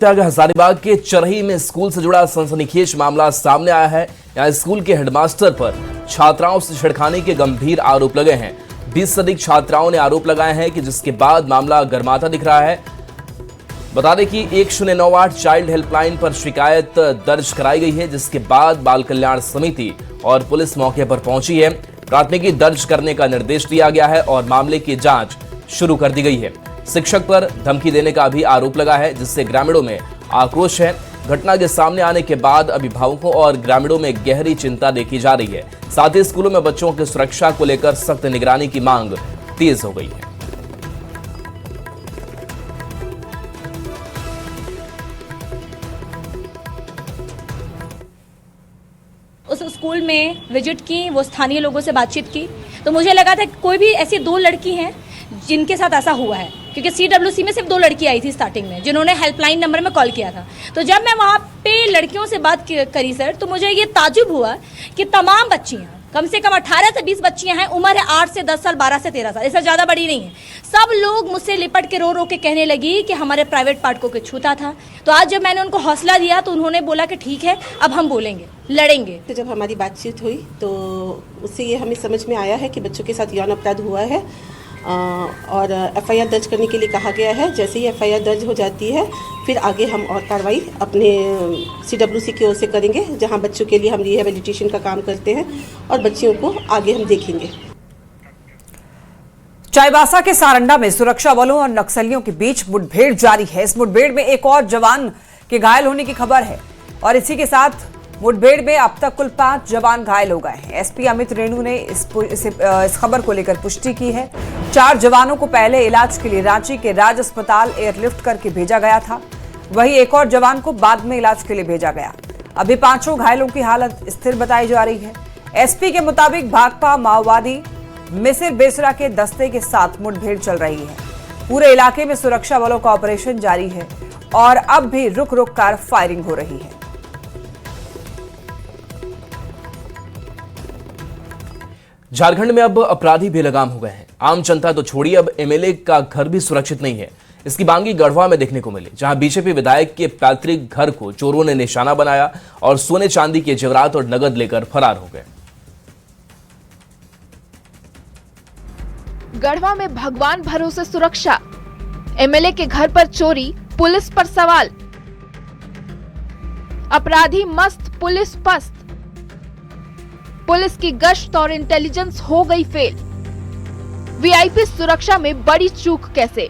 हजारीबाग के चरही में स्कूल से जुड़ा सनसनीखेज मामला सामने आया है। यहां स्कूल के हेडमास्टर पर छात्राओं से छेड़खानी के गंभीर आरोप लगे हैं। 20 से अधिक छात्राओं ने आरोप लगाए हैं कि जिसके बाद मामला गर्माता दिख रहा है। बता दें कि 1098 चाइल्ड हेल्पलाइन पर शिकायत दर्ज कराई गई है, जिसके बाद बाल कल्याण समिति और पुलिस मौके पर पहुंची है। प्राथमिकी दर्ज करने का निर्देश दिया गया है और मामले की जांच शुरू कर दी गई है। शिक्षक पर धमकी देने का भी आरोप लगा है, जिससे ग्रामीणों में आक्रोश है। घटना के सामने आने के बाद अभिभावकों और ग्रामीणों में गहरी चिंता देखी जा रही है। साथ ही स्कूलों में बच्चों की सुरक्षा को लेकर सख्त निगरानी की मांग तेज हो गई है। उस स्कूल में विजिट की, वो स्थानीय लोगों से बातचीत की, तो मुझे लगा था कोई भी ऐसी 2 लड़की हैं जिनके साथ ऐसा हुआ है, क्योंकि CWC में सिर्फ 2 लड़की आई थी स्टार्टिंग में, जिन्होंने हेल्पलाइन नंबर में कॉल किया था। तो जब मैं वहाँ पे लड़कियों से बात करी सर, तो मुझे ये ताजुब हुआ कि तमाम बच्चियाँ, कम से कम 18 से 20 बच्चियाँ हैं, उम्र है 8 से 10 साल, 12 से 13 साल, इससे ज़्यादा बड़ी नहीं है। सब लोग मुझसे लिपट के रो के कहने लगी कि हमारे प्राइवेट पार्ट को छूता था। तो आज जब मैंने उनको हौसला दिया तो उन्होंने बोला कि ठीक है, अब हम बोलेंगे, लड़ेंगे। तो जब हमारी बातचीत हुई तो उससे ये हमें समझ में आया है कि बच्चों के साथ यौन अपराध हुआ है और FIR दर्ज करने के लिए कहा गया है। जैसे ही FIR दर्ज हो जाती है, फिर आगे हम और कार्रवाई अपने CWC की ओर से करेंगे, जहां बच्चों के लिए हम रिहेबिलिटेशन का काम करते हैं और बच्चियों को आगे हम देखेंगे। चाईबासा के सारंडा में सुरक्षा बलों और नक्सलियों के बीच मुठभेड़ जारी है। इस मुठभेड़ में एक और जवान के घायल होने की खबर है और इसी के साथ मुठभेड़ में अब तक कुल 5 जवान घायल हो गए हैं। SP अमित रेणु ने इस खबर को लेकर पुष्टि की है। 4 जवानों को पहले इलाज के लिए रांची के राज अस्पताल एयरलिफ्ट करके भेजा गया था, वहीं एक और जवान को बाद में इलाज के लिए भेजा गया। अभी 5 घायलों की हालत स्थिर बताई जा रही है। SP के मुताबिक भाकपा माओवादी मिसिर बेसरा के दस्ते के साथ मुठभेड़ चल रही है। पूरे इलाके में सुरक्षा बलों का ऑपरेशन जारी है और अब भी रुक रुक कर फायरिंग हो रही है। झारखंड में अब अपराधी बेलगाम हो गए हैं। आम जनता तो छोड़िए, अब MLA का घर भी सुरक्षित नहीं है। इसकी बांगी गढ़वा में देखने को मिली, जहां BJP विधायक के पैतृक घर को चोरों ने निशाना बनाया और सोने चांदी के जेवरात और नगद लेकर फरार हो गए। गढ़वा में भगवान भरोसे सुरक्षा, MLA के घर पर चोरी, पुलिस पर सवाल। अपराधी मस्त, पुलिस पस्त। पुलिस की गश्त और इंटेलिजेंस हो गई फेल। VIP सुरक्षा में बड़ी चूक कैसे?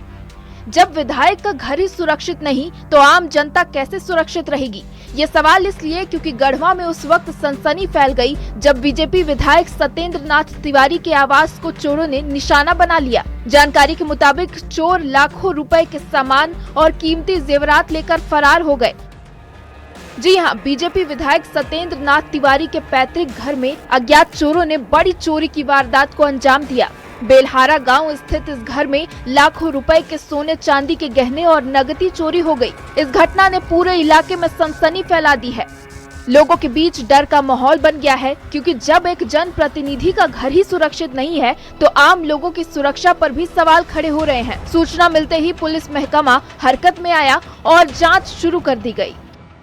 जब विधायक का घर ही सुरक्षित नहीं तो आम जनता कैसे सुरक्षित रहेगी? ये सवाल इसलिए क्योंकि गढ़वा में उस वक्त सनसनी फैल गई जब BJP विधायक सत्येंद्र नाथ तिवारी के आवास को चोरों ने निशाना बना लिया। जानकारी के मुताबिक चोर लाखों रुपए के सामान और कीमती जेवरात लेकर फरार हो गए। जी हां, BJP विधायक सत्येंद्र नाथ तिवारी के पैतृक घर में अज्ञात चोरों ने बड़ी चोरी की वारदात को अंजाम दिया। बेलहारा गांव स्थित इस घर में लाखों रुपए के सोने चांदी के गहने और नगदी चोरी हो गई। इस घटना ने पूरे इलाके में सनसनी फैला दी है। लोगों के बीच डर का माहौल बन गया है, क्योंकि जब एक जनप्रतिनिधि का घर ही सुरक्षित नहीं है तो आम लोगों की सुरक्षा पर भी सवाल खड़े हो रहे हैं। सूचना मिलते ही पुलिस महकमा हरकत में आया और जाँच शुरू कर दी गयी।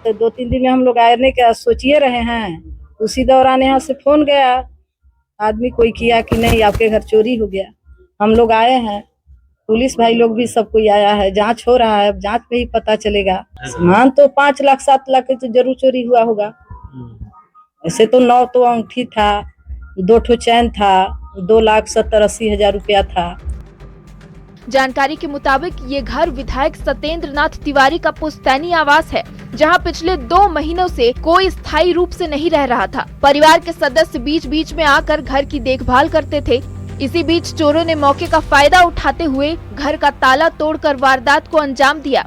2-3 दिन में हम लोग आने का सोचिए रहे हैं, उसी दौरान यहाँ से फोन गया, आदमी कोई किया कि नहीं आपके घर चोरी हो गया। हम लोग आए हैं, पुलिस भाई लोग भी सब कोई आया है, जांच हो रहा है, जांच में ही पता चलेगा। सामान तो 5 लाख 7 लाख तो जरूर चोरी हुआ होगा। ऐसे तो 9 तो अंगूठी था, 2 ठो चैन था, 2,70,80 हजार रुपया था। जानकारी के मुताबिक ये घर विधायक सत्येंद्र नाथ तिवारी का पुश्तैनी आवास है, जहां पिछले 2 महीनों से कोई स्थायी रूप से नहीं रह रहा था। परिवार के सदस्य बीच बीच में आकर घर की देखभाल करते थे। इसी बीच चोरों ने मौके का फायदा उठाते हुए घर का ताला तोड़कर वारदात को अंजाम दिया।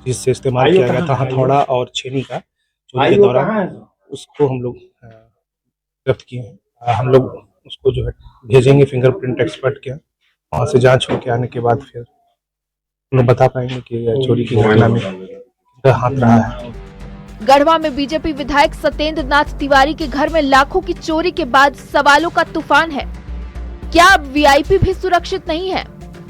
जिससे इस्तेमाल किया गया था हथौड़ा और छेनी का, चोरी के दौरान उसको हम लोग जब्त किए हैं। हम लोग उसको जो है भेजेंगे फिंगरप्रिंट एक्सपर्ट के, वहाँ से जांच होके आने के बाद फिर उन्हें बता पाएंगे कि चोरी की घटना में हाथ रहा है। गढ़वा में BJP विधायक सत्येंद्र नाथ तिवारी के घर में लाखों की चोरी के बाद सवालों का तूफान है। क्या अब VIP भी सुरक्षित नहीं है?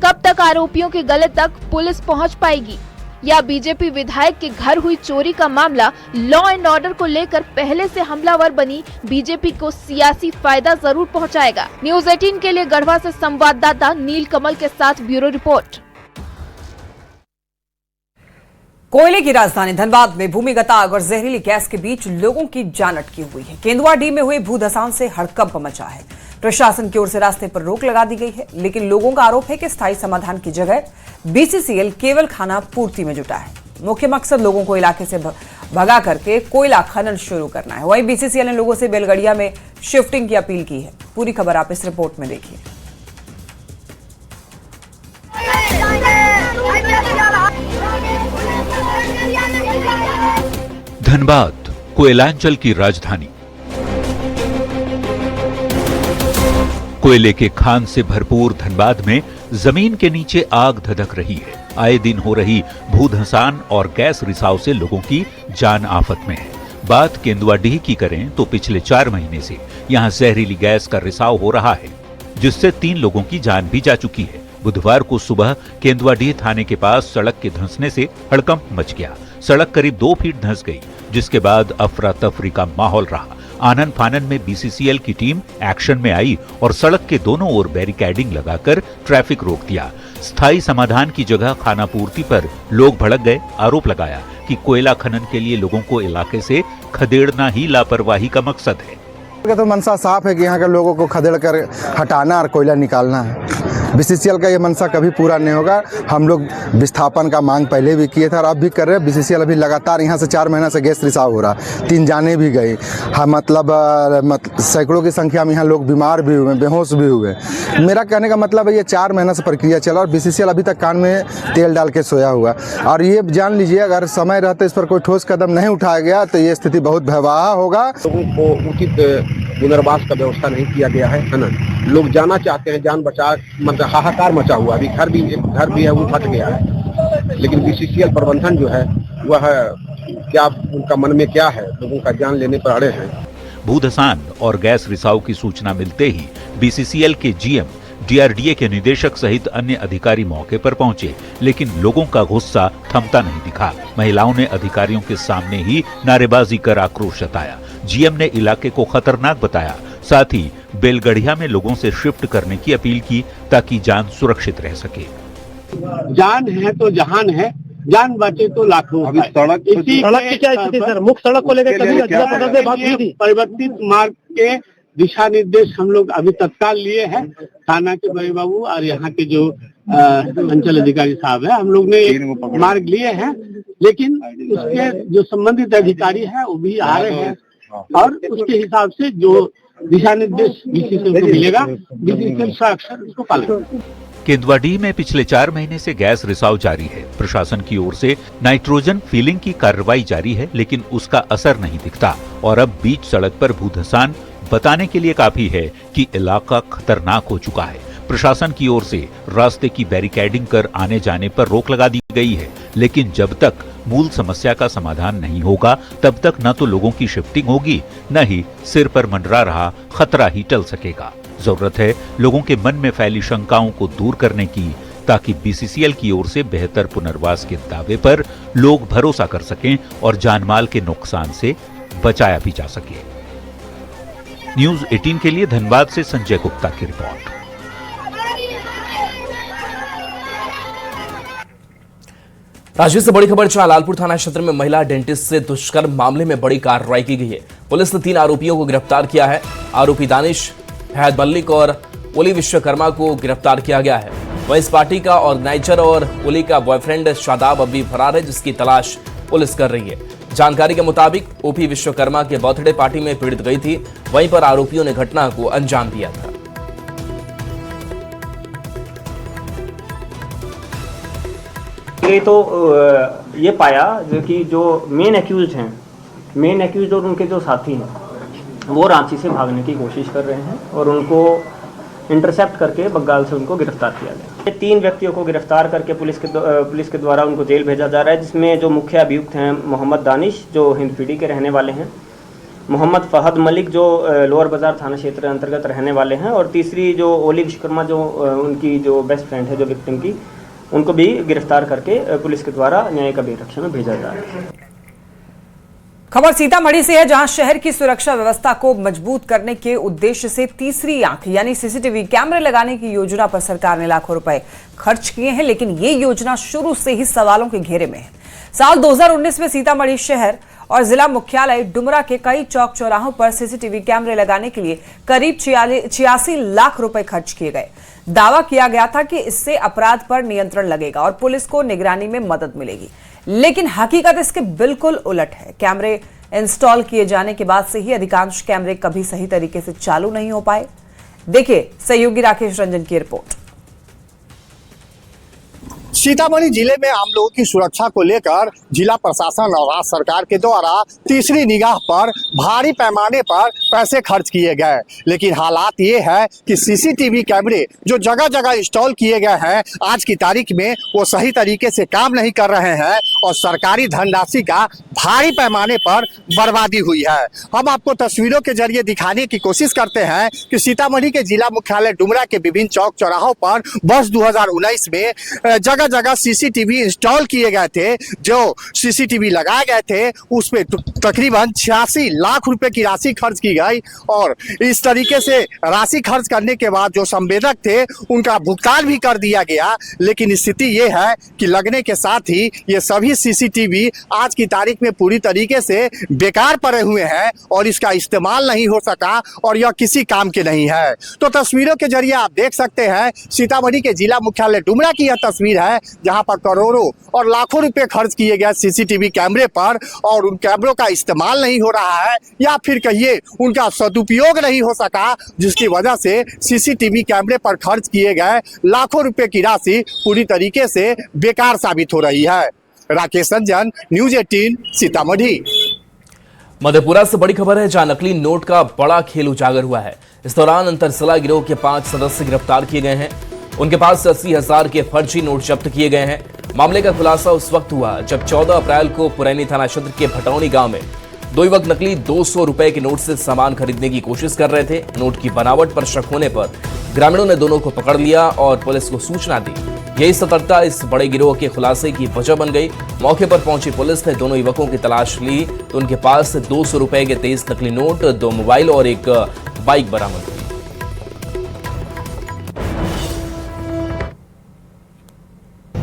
कब तक आरोपियों के गले तक पुलिस पहुंच पाएगी? या बीजेपी विधायक के घर हुई चोरी का मामला लॉ एंड ऑर्डर को लेकर पहले से हमलावर बनी बीजेपी को सियासी फायदा जरूर पहुंचाएगा। न्यूज़ 18 के लिए गढ़वा से संवाददाता नील कमल के साथ ब्यूरो रिपोर्ट। कोयले की राजधानी धनबाद में भूमिगत आग और जहरीली गैस के बीच लोगों की जान अटकी हुई है। केंदुआडीह में हुए भूधसान से हड़कंप मचा है। प्रशासन की ओर से रास्ते पर रोक लगा दी गई है, लेकिन लोगों का आरोप है कि स्थायी समाधान की जगह बीसीसीएल केवल खाना पूर्ति में जुटा है। मुख्य मकसद लोगों को इलाके से भगा करके कोयला खनन शुरू करना है। वहीं बीसीसीएल ने लोगों से बैलगाड़िया में शिफ्टिंग की अपील की है। पूरी खबर आप इस रिपोर्ट में देखिए। धनबाद कोयलांचल की राजधानी, कोयले के खान से भरपूर धनबाद में जमीन के नीचे आग धधक रही है। आए दिन हो रही भूधसान और गैस रिसाव से लोगों की जान आफत में है। बात केंदुआडीह की करें तो पिछले 4 महीने से यहां जहरीली गैस का रिसाव हो रहा है, जिससे 3 लोगों की जान भी जा चुकी है। बुधवार को सुबह केंदुआडीह थाने के पास सड़क के धंसने से हड़कंप मच गया। सड़क करीब 2 फीट धंस गई, जिसके बाद अफरा तफरी का माहौल रहा। आनन फानन में बीसीसीएल की टीम एक्शन में आई और सड़क के दोनों ओर बैरिकेडिंग लगाकर ट्रैफिक रोक दिया। स्थायी समाधान की जगह खानापूर्ति पर लोग भड़क गए। आरोप लगाया कि कोयला खनन के लिए लोगों को इलाके से खदेड़ना ही लापरवाही का मकसद है। तो मंशा साफ है कि यहाँ के लोगों को खदेड़ कर हटाना और कोयला निकालना है। बीसीसीएल का ये मंशा कभी पूरा नहीं होगा। हम लोग विस्थापन का मांग पहले भी किए थे और अब भी कर रहे हैं। बीसीसीएल अभी लगातार यहाँ से 4 महीना से गैस रिसाव हो रहा, 3 जाने भी गई। हाँ, मतलब सैकड़ों की संख्या में यहाँ लोग बीमार भी हुए, बेहोश भी हुए। मेरा कहने का मतलब है ये 4 महीना से प्रक्रिया चला और बीसीसीएल अभी तक कान में तेल डाल के सोया हुआ। और ये जान लीजिए, अगर समय रहते इस पर कोई ठोस कदम नहीं उठाया गया तो ये स्थिति बहुत भयावह होगा। लोगों को उचित पुनर्वास का व्यवस्था नहीं किया गया है। है ना, लोग जाना चाहते हैं, जान बचा, मतलब हाहाकार मचा हुआ। अभी घर भी है, वो फट गया है। लेकिन बीसीसीएल प्रबंधन जो है वह क्या, उनका मन में क्या है, लोगों का जान लेने पर अड़े हैं। भूधसान और गैस रिसाव की सूचना मिलते ही बीसीसीएल के जीएम, डीआरडीए के निदेशक सहित अन्य अधिकारी मौके पर पहुंचे, लेकिन लोगों का गुस्सा थमता नहीं दिखा। महिलाओं ने अधिकारियों के सामने ही नारेबाजी कर आक्रोश जताया। जीएम ने इलाके को खतरनाक बताया, साथ ही बैलगाड़िया में लोगों से शिफ्ट करने की अपील की ताकि जान सुरक्षित रह सके। जान है तो जहान है, जान बचे तो लाखों। अभी सड़क की क्या स्थिति सर? मुख्य सड़क को लेकर कभी जिला प्रशासन से बात की थी? परिवर्तित मार्ग के दिशा निर्देश हम लोग अभी तत्काल लिए हैं। थाना के बड़े बाबू और यहाँ के जो अंचल अधिकारी साहब है, हम लोग ने एक मार्ग लिए हैं, लेकिन उसके जो संबंधित अधिकारी है वो भी आ रहे हैं और उसके हिसाब से जो दिशा निर्देश बीसीसीएल को मिलेगा, बीसीसीएल अक्सर उसको पालन। केंदुआडीह में पिछले 4 महीने से गैस रिसाव जारी है। प्रशासन की ओर से नाइट्रोजन फिलिंग की कार्रवाई जारी है, लेकिन उसका असर नहीं दिखता और अब बीच सड़क पर भूधसान बताने के लिए काफी है कि इलाका खतरनाक हो चुका है। प्रशासन की ओर से रास्ते की बैरिकेडिंग कर आने जाने पर रोक लगा दी गई है, लेकिन जब तक मूल समस्या का समाधान नहीं होगा तब तक न तो लोगों की शिफ्टिंग होगी, न ही सिर पर मंडरा रहा खतरा ही टल सकेगा। जरूरत है लोगों के मन में फैली शंकाओं को दूर करने की, ताकि बीसीसीएल की ओर से बेहतर पुनर्वास के दावे पर लोग भरोसा कर सकें और जानमाल के नुकसान से बचाया भी जा सके। न्यूज़ 18 के लिए धनबाद से संजय गुप्ता की रिपोर्ट। राज्य से बड़ी खबर, लालपुर थाना क्षेत्र में महिला डेंटिस्ट से दुष्कर्म मामले में बड़ी कार्रवाई की गई है। पुलिस ने 3 आरोपियों को गिरफ्तार किया है। आरोपी दानिश, फहद मल्लिक और ओली विश्वकर्मा को गिरफ्तार किया गया है। वहीं इस पार्टी का ऑर्गेनाइजर और ओली का बॉयफ्रेंड शादाब अभी फरार है, जिसकी तलाश पुलिस कर रही है। जानकारी के मुताबिक ओपी विश्वकर्मा के बर्थडे पार्टी में पीड़ित गई थी, वहीं पर आरोपियों ने घटना को अंजाम दिया था। तो ये पाया कि जो मेन एक्यूज और उनके जो साथी हैं वो रांची से भागने की कोशिश कर रहे हैं और उनको इंटरसेप्ट करके बंगाल से उनको गिरफ्तार किया गया। 3 व्यक्तियों को गिरफ्तार करके पुलिस के द्वारा उनको जेल भेजा जा रहा है, जिसमें जो मुख्य अभियुक्त हैं मोहम्मद दानिश जो हिंदपीढ़ी के रहने वाले हैं, मोहम्मद फहद मलिक जो लोअर बाजार थाना क्षेत्र अंतर्गत रहने वाले हैं, और तीसरी जो ओली विश्वकर्मा जो उनकी जो बेस्ट फ्रेंड है जो विक्टिम की, उनको भी गिरफ्तार करके पुलिस के द्वारा न्यायिक अभिरक्षा में भेजा जा रहा है। खबर सीतामढ़ी से है, जहां शहर की सुरक्षा व्यवस्था को मजबूत करने के उद्देश्य से तीसरी आंख यानी सीसीटीवी कैमरे लगाने की योजना पर सरकार ने लाखों रुपए खर्च किए हैं, लेकिन ये योजना शुरू से ही सवालों के घेरे में है। साल 2019 में सीतामढ़ी शहर और जिला मुख्यालय डुमरा के कई चौक चौराहों पर सीसीटीवी कैमरे लगाने के लिए करीब 86 लाख रुपए खर्च किए गए। दावा किया गया था कि इससे अपराध पर नियंत्रण लगेगा और पुलिस को निगरानी में मदद मिलेगी, लेकिन हकीकत इसके बिल्कुल उलट है। कैमरे इंस्टॉल किए जाने के बाद से ही अधिकांश कैमरे कभी सही तरीके से चालू नहीं हो पाए। देखिए सहयोगी राकेश रंजन की रिपोर्ट। सीतामढ़ी जिले में आम लोगों की सुरक्षा को लेकर जिला प्रशासन और राज्य सरकार के द्वारा तीसरी निगाह पर भारी पैमाने पर पैसे खर्च किए गए, लेकिन हालात ये है कि सीसीटीवी कैमरे जो जगह जगह इंस्टॉल किए गए हैं आज की तारीख में वो सही तरीके से काम नहीं कर रहे हैं और सरकारी धनराशि का भारी पैमाने पर बर्बादी हुई है। हम आपको तस्वीरों के जरिए दिखाने की कोशिश करते हैं कि सीतामढ़ी के जिला मुख्यालय डुमरा के विभिन्न चौक चौराहों पर वर्ष 2019 में जगह जगह सीसीटीवी इंस्टॉल किए गए थे। जो सीसीटीवी लगाए गए थे उस पे तकरीबन 86 लाख रुपए की राशि खर्च की गई और इस तरीके से राशि खर्च करने के बाद जो संवेदक थे उनका भुगतान भी कर दिया गया, लेकिन स्थिति ये है कि लगने के साथ ही ये सभी सीसीटीवी आज की तारीख में पूरी तरीके से बेकार पड़े हुए हैं और इसका इस्तेमाल नहीं हो सका और यह किसी काम के नहीं है। तो तस्वीरों के जरिए आप देख सकते हैं सीतामढ़ी के जिला मुख्यालय डुमरा की यह तस्वीर है, जहां पर करोड़ों और लाखों रुपए खर्च किए गए सीसीटीवी कैमरे पर और उन कैमरों का इस्तेमाल नहीं हो रहा है या फिर कहिए उनका सदुपयोग नहीं हो सका, जिसकी वजह से सीसीटीवी कैमरे पर खर्च किए गए लाखों रुपए की राशि पूरी तरीके से बेकार साबित हो रही है। राकेश रंजन, न्यूज 18 सीतामढ़ी। मधेपुरा से बड़ी खबर है, जहां नकली नोट का बड़ा खेल उजागर हुआ है। इस दौरान अंतरसला गिरोह के 5 सदस्य गिरफ्तार किए गए हैं। उनके पास से 80,000 के फर्जी नोट जब्त किए गए हैं। मामले का खुलासा उस वक्त हुआ जब 14 अप्रैल को पुरैनी थाना क्षेत्र के भटौनी गांव में 2 युवक नकली 200 रुपए के नोट से सामान खरीदने की कोशिश कर रहे थे। नोट की बनावट पर शक होने पर ग्रामीणों ने दोनों को पकड़ लिया और पुलिस को सूचना दी। यही सतर्कता इस बड़े गिरोह के खुलासे की वजह बन गई। मौके पर पहुंची पुलिस ने दोनों युवकों की तलाश ली तो उनके पास से 200 रुपए के 23 नकली नोट, 2 मोबाइल और एक बाइक बरामद हुई।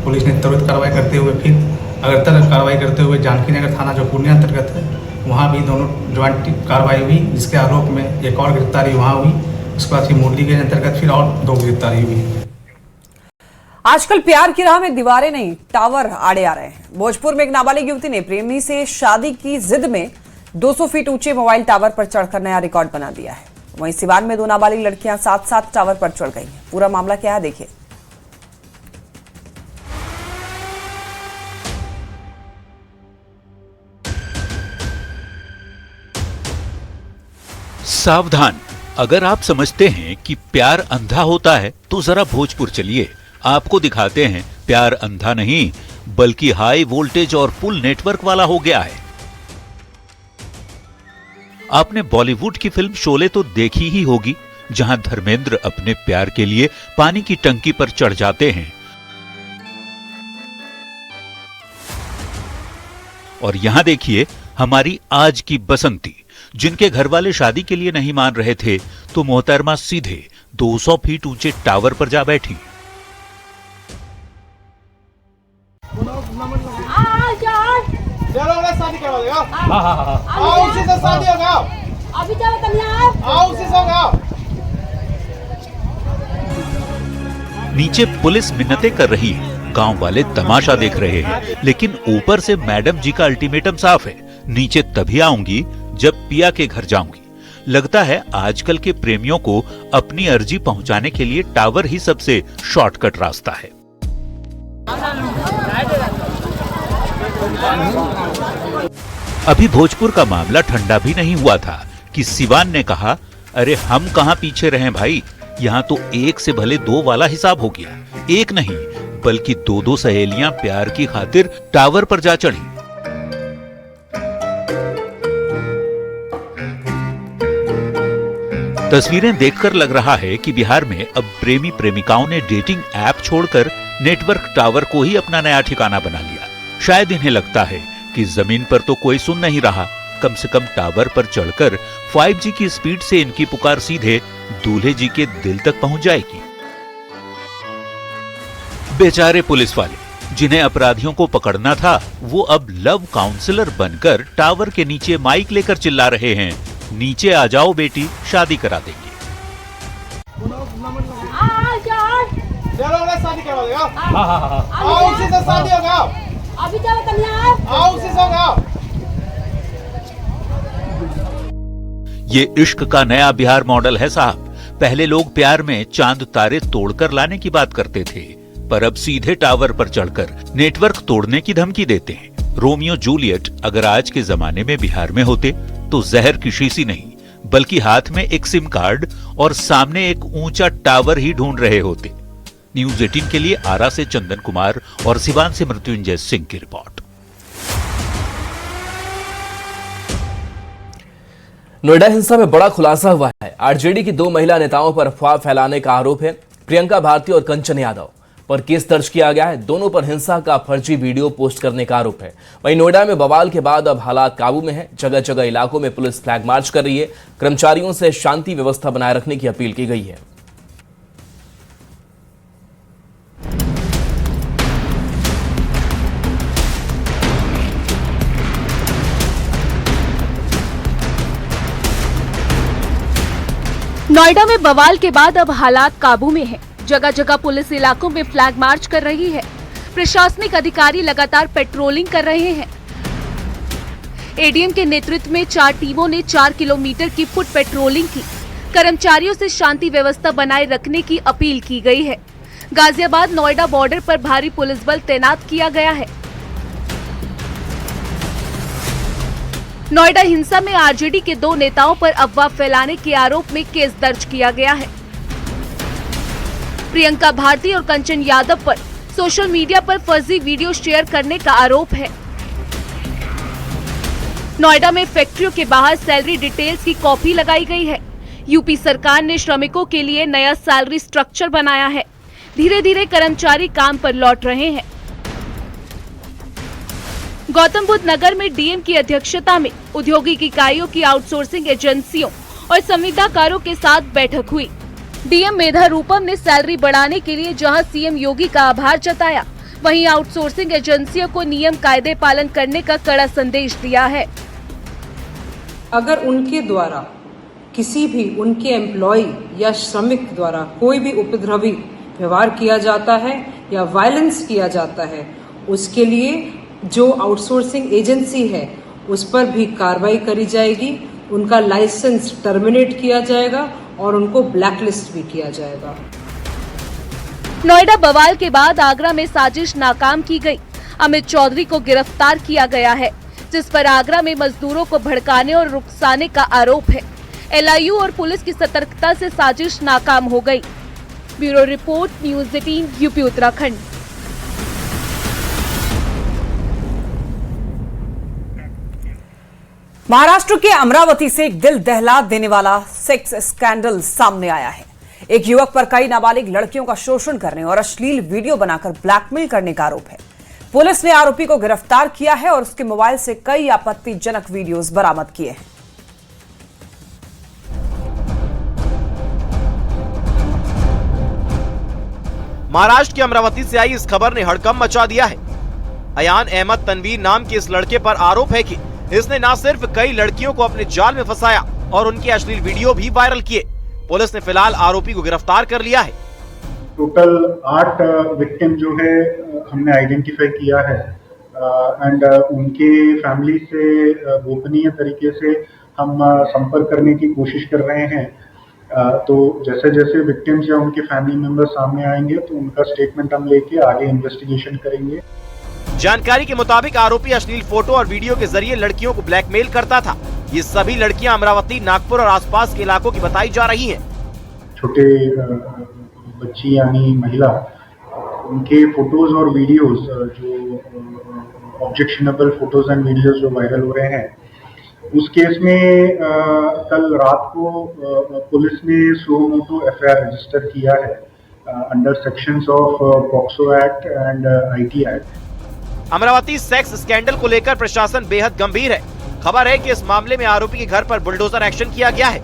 पुलिस ने त्वरित कार्रवाई करते हुए फिर अगरतला कार्रवाई करते हुए जानकी नगर थाना जो पूर्णिया अंतर्गत है वहाँ भी दोनों ज्वाइंट कार्रवाई हुई, जिसके आरोप में एक और गिरफ्तारी वहाँ हुई। उसके बाद फिर मुरलीगंज अंतर्गत फिर और 2 गिरफ्तारी हुई। आजकल प्यार की राह में दीवारें नहीं टावर आड़े आ रहे हैं। भोजपुर में एक नाबालिग युवती ने प्रेमी से शादी की जिद में 200 फीट ऊंचे मोबाइल टावर पर चढ़कर नया रिकॉर्ड बना दिया है। वहीं सिवान में 2 नाबालिग लड़कियां साथ साथ टावर पर चढ़ गई हैं। पूरा मामला क्या है देखिए। सावधान, अगर आप समझते हैं कि प्यार अंधा होता है तो जरा भोजपुर चलिए। आपको दिखाते हैं प्यार अंधा नहीं बल्कि हाई वोल्टेज और फुल नेटवर्क वाला हो गया है। आपने बॉलीवुड की फिल्म शोले तो देखी ही होगी, जहां धर्मेंद्र अपने प्यार के लिए पानी की टंकी पर चढ़ जाते हैं और यहां देखिए हमारी आज की बसंती, जिनके घर वाले शादी के लिए नहीं मान रहे थे तो मोहतरमा सीधे 200 फीट ऊंचे टावर पर जा बैठी। शादी करवाएगा। आओ उसी से शादी होगा। अभी चलो कन्या आओ उसी से होगा। नीचे पुलिस मिन्नतें कर रही है, गांव वाले तमाशा देख रहे हैं, लेकिन ऊपर से मैडम जी का अल्टीमेटम साफ है, नीचे तभी आऊंगी जब पिया के घर जाऊंगी। लगता है आजकल के प्रेमियों को अपनी अर्जी पहुंचाने के लिए टावर ही सबसे शॉर्टकट रास्ता है। अभी भोजपुर का मामला ठंडा भी नहीं हुआ था कि सिवान ने कहा, अरे हम कहां पीछे रहे भाई, यहाँ तो 1 से भले 2 वाला हिसाब हो गया। 1 नहीं बल्कि 2 सहेलियां प्यार की खातिर टावर पर जा चढ़ी। तस्वीरें देखकर लग रहा है कि बिहार में अब प्रेमी प्रेमिकाओं ने डेटिंग ऐप छोड़कर नेटवर्क टावर को ही अपना नया ठिकाना बना लिया। शायद इन्हें लगता है कि जमीन पर तो कोई सुन नहीं रहा, कम से कम टावर पर चढ़कर 5G की स्पीड से इनकी पुकार सीधे दूल्हे जी के दिल तक पहुंच जाएगी। बेचारे पुलिस वाले जिन्हें अपराधियों को पकड़ना था, वो अब लव काउंसलर बनकर टावर के नीचे माइक लेकर चिल्ला रहे हैं, नीचे आ जाओ बेटी, शादी करा देंगे। शादी करवा देगा। आओ उसी से शादी होगा। अभी चलो तुम आओ उसी से होगा। ये इश्क का नया बिहार मॉडल है साहब। पहले लोग प्यार में चांद तारे तोड़कर लाने की बात करते थे, पर अब सीधे टावर पर चढ़कर नेटवर्क तोड़ने की धमकी देते हैं। रोमियो जूलियट अगर आज के जमाने में बिहार में होते तो जहर की शीशी नहीं, बल्कि हाथ में एक सिम कार्ड और सामने एक ऊंचा टावर ही ढूंढ रहे होते। न्यूज 18 के लिए आरा से चंदन कुमार और सिवान से मृत्युंजय सिंह की रिपोर्ट। नोएडा हिंसा में बड़ा खुलासा हुआ है। आरजेडी की 2 महिला नेताओं पर अफवाह फैलाने का आरोप है। प्रियंका भारती और कंचन यादव पर केस दर्ज किया गया है। दोनों पर हिंसा का फर्जी वीडियो पोस्ट करने का आरोप है। वहीं नोएडा में बवाल के बाद अब हालात काबू में है। जगह जगह इलाकों में पुलिस फ्लैग मार्च कर रही है। कर्मचारियों से शांति व्यवस्था बनाए रखने की अपील की गई है। नोएडा में बवाल के बाद अब हालात काबू में हैं। जगह जगह पुलिस इलाकों में फ्लैग मार्च कर रही है। प्रशासनिक अधिकारी लगातार पेट्रोलिंग कर रहे हैं। एडीएम के नेतृत्व में 4 टीमों ने 4 किलोमीटर की फुट पेट्रोलिंग की। कर्मचारियों से शांति व्यवस्था बनाए रखने की अपील की गई है। गाजियाबाद नोएडा बॉर्डर पर भारी पुलिस बल तैनात किया गया है। नोएडा हिंसा में आरजेडी के 2 नेताओं पर अफवाह फैलाने के आरोप में केस दर्ज किया गया है। प्रियंका भारती और कंचन यादव पर सोशल मीडिया पर फर्जी वीडियो शेयर करने का आरोप है। नोएडा में फैक्ट्रियों के बाहर सैलरी डिटेल्स की कॉपी लगाई गई है। यूपी सरकार ने श्रमिकों के लिए नया सैलरी स्ट्रक्चर बनाया है। धीरे धीरे कर्मचारी काम पर लौट रहे हैं। गौतम बुद्ध नगर में डीएम की अध्यक्षता में औद्योगिक इकाइयों की आउटसोर्सिंग एजेंसियों और संविदाकारों के साथ बैठक हुई। डीएम मेधा रूपम ने सैलरी बढ़ाने के लिए जहां सीएम योगी का आभार जताया, वहीं आउटसोर्सिंग एजेंसियों को नियम कायदे पालन करने का कड़ा संदेश दिया है। अगर उनके द्वारा किसी भी उनके एम्प्लॉय या श्रमिक द्वारा कोई भी उपद्रवी व्यवहार किया जाता है या वायलेंस किया जाता है, उसके लिए जो आउटसोर्सिंग एजेंसी है उस पर भी कार्रवाई करी जाएगी। उनका लाइसेंस टर्मिनेट किया जाएगा और उनको ब्लैकलिस्ट भी किया जाएगा। नोएडा बवाल के बाद आगरा में साजिश नाकाम की गई। अमित चौधरी को गिरफ्तार किया गया है, जिस पर आगरा में मजदूरों को भड़काने और रुकसाने का आरोप है। एलआईयू और पुलिस की सतर्कता से साजिश नाकाम हो गई। Bureau report, news 18, UP Uttarakhand. Maharashtra के अमरावती से एक दिल दहला देने वाला सेक्स स्कैंडल सामने आया है। एक युवक पर कई नाबालिग लड़कियों का शोषण करने और अश्लील वीडियो बनाकर ब्लैकमेल करने का आरोप है। पुलिस ने आरोपी को गिरफ्तार किया है और उसके मोबाइल से कई आपत्तिजनक वीडियोस बरामद किए हैं। महाराष्ट्र के अमरावती से आई इस खबर ने हड़कंप मचा दिया है। अयान अहमद तनवीर नाम के इस लड़के पर आरोप है कि इसने न सिर्फ कई लड़कियों को अपने जाल में फंसाया और उनके अश्लील वीडियो भी वायरल किए। पुलिस ने फिलहाल आरोपी को गिरफ्तार कर लिया है। टोटल 8 विक्टिम जो है हमने आइडेंटिफाई किया है एंड उनके फैमिली से गोपनीय तरीके से हम संपर्क करने की कोशिश कर रहे हैं। तो जैसे जैसे विक्टिम्स या उनके फैमिली मेंबर सामने आएंगे तो उनका स्टेटमेंट हम लेके आगे इन्वेस्टिगेशन करेंगे। जानकारी के मुताबिक आरोपी अश्लील फोटो और वीडियो के जरिए लड़कियों को ब्लैकमेल करता था। ये सभी लड़कियां अमरावती, नागपुर और आसपास के इलाकों की बताई जा रही हैं। छोटे बच्ची यानी महिला, उनके फोटोज और वीडियोस जो ऑब्जेक्शनेबल फोटोज एंड वीडियोस जो वायरल हो रहे हैं, उस केस में कल रात को पुलिस ने सो मोटो एफआईआर रजिस्टर किया है under sections of POCSO act and IT act. Amravati sex scandal को लेकर प्रशासन बेहद गंभीर है। खबर है कि इस मामले में आरोपी के घर पर बुलडोजर एक्शन किया गया है।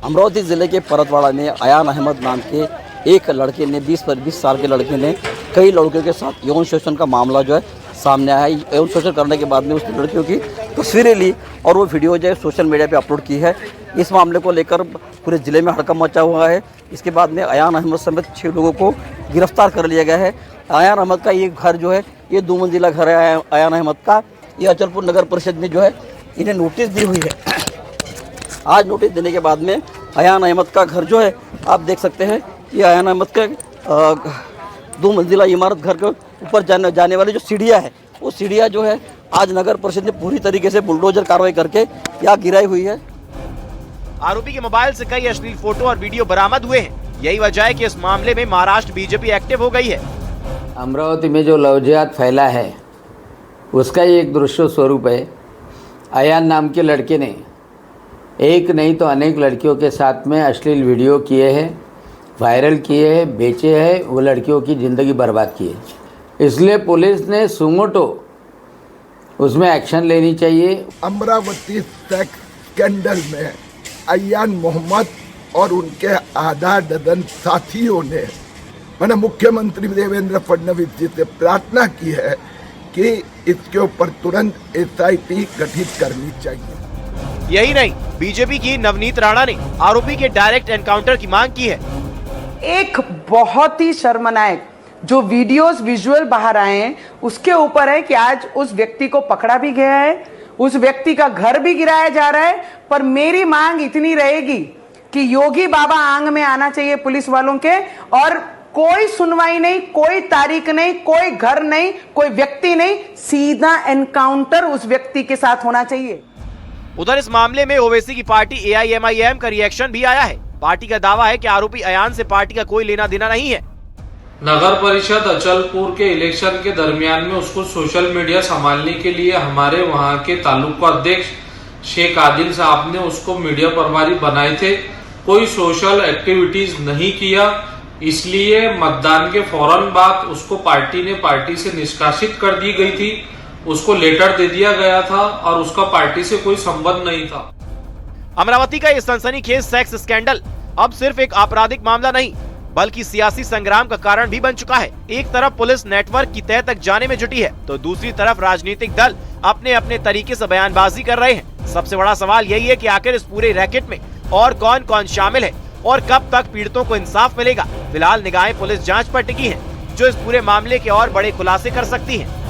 अमरावती जिले के परतवाड़ा में अयान अहमद नाम के एक लड़के ने 20 साल के लड़के ने कई लड़कियों के साथ यौन शोषण का मामला जो है सामने आया है। यौन शोषण करने के बाद में उसने लड़कियों की तस्वीरें ली और वो वीडियो जो है सोशल मीडिया पे अपलोड की है। इस मामले को लेकर पूरे ज़िले में हड़कंप मचा हुआ है। इसके बाद में अयान अहमद समेत 6 लोगों को गिरफ्तार कर लिया गया है। अयान अहमद का ये घर जो है ये 2 मंजिला घर है अयान अहमद का। ये अचलपुर नगर परिषद में जो है इन्हें नोटिस दी हुई है। आज नोटिस देने के बाद में अयान अहमद का घर जो है आप देख सकते हैं ये अयान अहमद के 2 मंजिला इमारत घर के ऊपर जाने वाली जो सीढ़ियाँ है वो सीढ़ियाँ जो है आज नगर परिषद ने पूरी तरीके से बुलडोजर कार्रवाई करके यहाँ गिराई हुई है। आरोपी के मोबाइल से कई अश्लील फोटो और वीडियो बरामद हुए हैं। यही वजह है कि इस मामले में महाराष्ट्र बीजेपी एक्टिव हो गई है। अमरावती में जो लवजिहाद फैला है उसका ही एक दृश्य स्वरूप है। अयान नाम के लड़के ने एक नहीं तो अनेक लड़कियों के साथ में अश्लील वीडियो किए हैं, वायरल किए हैं, बेचे हैं, वो लड़कियों की ज़िंदगी बर्बाद की है। इसलिए पुलिस ने सुमोटो उसमें एक्शन लेनी चाहिए। अमरावती सेक्स स्कैंडल में अयान मोहम्मद और उनके आधा दर्जन साथियों ने मैंने मुख्यमंत्री देवेंद्र फडणवीस जी से प्रार्थना की है कि इसके ऊपर तुरंत SIT गठित करनी चाहिए। यही नहीं, बीजेपी की नवनीत राणा ने आरोपी के डायरेक्ट एनकाउंटर की मांग की है। एक बहुत ही शर्मनाक जो वीडियोस विजुअल बाहर आए हैं उसके ऊपर है कि आज उस व्यक्ति को पकड़ा भी गया है, उस व्यक्ति का घर भी गिराया जा रहा है। पर मेरी मांग इतनी रहेगी कि योगी बाबा आंग में आना चाहिए पुलिस वालों के, और कोई सुनवाई नहीं, कोई तारीख नहीं, कोई घर नहीं, कोई व्यक्ति नहीं, सीधा एनकाउंटर उस व्यक्ति के साथ होना चाहिए। उधर इस मामले में ओवैसी की पार्टी AIMIM का रिएक्शन भी आया है। पार्टी का दावा है कि आरोपी अयान से पार्टी का कोई लेना देना नहीं है। नगर परिषद अचलपुर के इलेक्शन के दरमियान में उसको सोशल मीडिया संभालने के लिए हमारे वहां के तालुका अध्यक्ष शेख आदिल साहब ने उसको मीडिया प्रभारी बनाए थे। कोई सोशल एक्टिविटीज नहीं किया, इसलिए मतदान के फौरन बाद उसको पार्टी से निष्कासित कर दी गई थी। उसको लेटर दे दिया गया था और उसका पार्टी से कोई संबंध नहीं था। अमरावती का ये सनसनीखेज सेक्स स्कैंडल अब सिर्फ एक आपराधिक मामला नहीं बल्कि सियासी संग्राम का कारण भी बन चुका है। एक तरफ पुलिस नेटवर्क की तह तक जाने में जुटी है तो दूसरी तरफ राजनीतिक दल अपने अपने तरीके से बयानबाजी कर रहे हैं। सबसे बड़ा सवाल यही है कि आखिर इस पूरे रैकेट में और कौन कौन शामिल है और कब तक पीड़ितों को इंसाफ मिलेगा। फिलहाल निगाहें पुलिस जांच पर टिकी हैं, जो इस पूरे मामले के और बड़े खुलासे कर सकती है।